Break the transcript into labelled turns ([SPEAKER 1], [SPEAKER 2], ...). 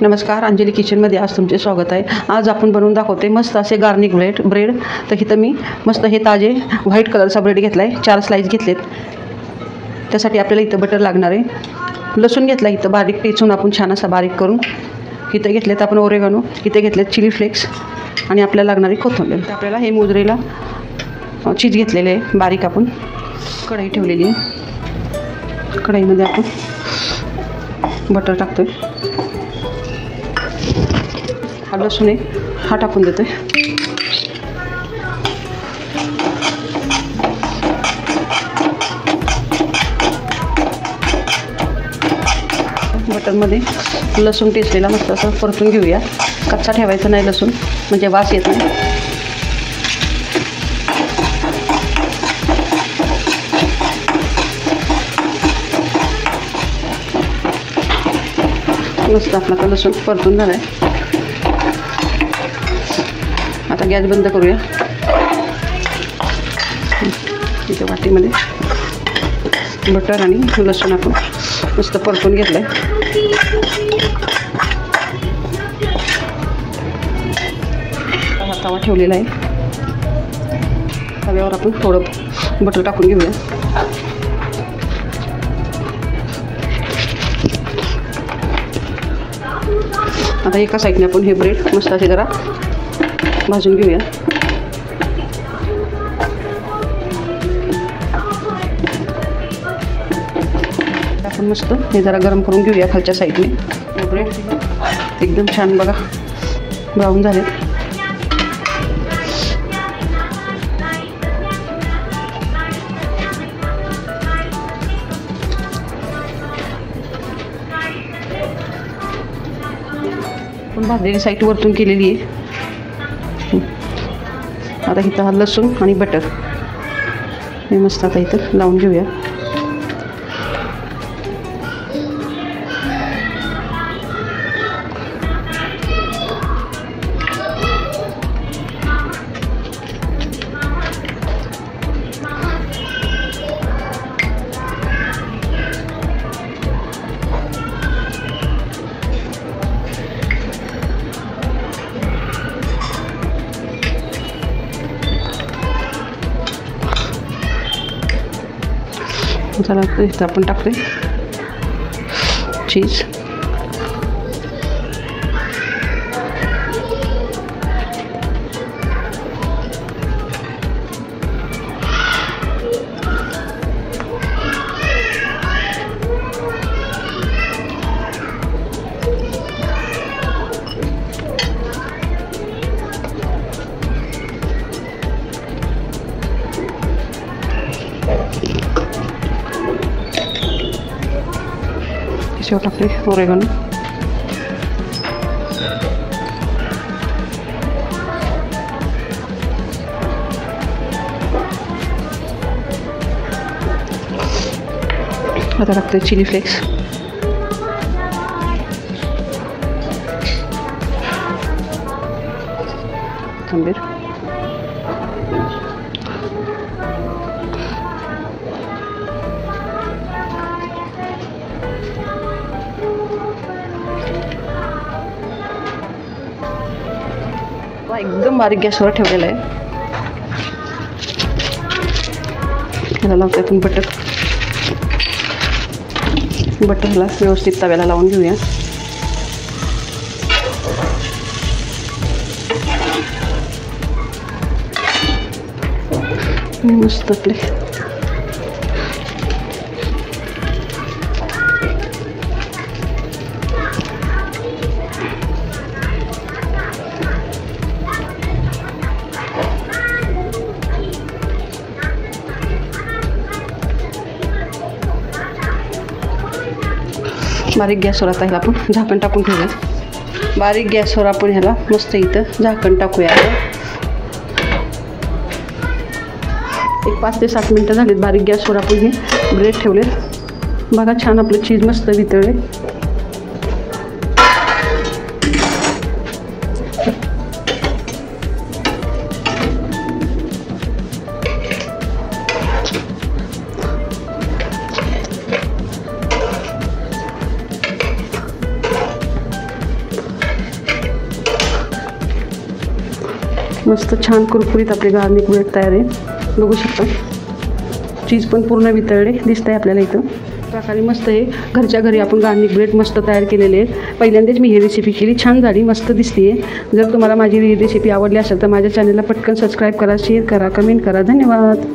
[SPEAKER 1] नमस्कार, अंजली किचनमध्ये आज तुमचे स्वागत आहे। आज आपण बनवून दाखवते मस्त असे गार्लिक ब्रेड। तर इथं मी मस्त हे ताजे व्हाईट कलरचा ब्रेड घेतला आहे, 4 स्लाइस घेतलेत। त्यासाठी आपल्याला इथं बटर लागणार आहे। लसूण घेतला इथं बारीक टेचून आपण छान असा बारीक करून। इथं घेतलेत आपण ओरेगानो, इथे घेतलेत चिली फ्लेक्स आणि आपल्याला लागणारी कोथिंबीर। तर आपल्याला हे मोजरेला चीज घेतलेले आहे बारीक। आपण कढई ठेवलेली आहे, कढईमध्ये आपण बटर टाकतोय। हा लसूण आहे हा टाकून देतोय। बटरमध्ये लसूण टेचलेला मस्त असं परतून घेऊया। कच्चा ठेवायचा नाही लसूण, म्हणजे वास येत नाही। मस्त आपला लसूण परतून झाला आहे। आता गॅस बंद करूया। इथे वाटीमध्ये बटर आणि लसूण आपण मस्त परतून घेतलं आहे। हा तवा ठेवलेला आहे, तव्यावर आपण थोडं बटर टाकून घेऊया। आता एका साईडने आपण हे ब्रेड मस्त असे जरा भाजून घेऊया। आपण मस्त हे जरा गरम करून घेऊया खालच्या साईडने। ब्रेड एकदम छान बघा ब्राऊन झाले। आपण भाजलेली साईड वरतून केलेली आहे। आता इथं हा लसूण आणि बटर हे मस्त आता इथं लावून घेऊया। चला इथं आपण टाकतोय चीज। शेव टाकले ओरेगानो। आता टाकते चिली फ्लेक्स। कोथिंबीर एकदम बारीक गॅसवर ठेवलेला आहे। याला लावतो आपण बटरला व्यवस्थित तव्याला लावून घेऊया। मस्त आपले बारीक गॅसवर आता ह्याला आपण झाकण टाकून ठेवूया। बारीक गॅसवर आपण ह्याला मस्त इथं झाकण टाकूया। एक 5 ते 7 मिनटं झालीत बारीक गॅसवर आपण हे ब्रेड ठेवले। बघा छान आपलं चीज मस्त वितळले। मस्त छान कुरकुरीत आपले गार्लिक ब्रेड तयार आहे. बघू शकता चीज पण पूर्ण वितळले दिसत आहे आपल्याला इथं. प्रकारे मस्त आहे घरच्या घरी आपण गार्लिक ब्रेड मस्त तयार केलेले आहे. पहिल्यांदाच मी ही रेसिपी केली, छान झाली, मस्त दिसते आहे. जर तुम्हाला माझी ही रेसिपी आवडली असेल तर माझ्या चॅनलला पटकन सबस्क्राईब करा, शेअर करा, कमेंट करा. धन्यवाद.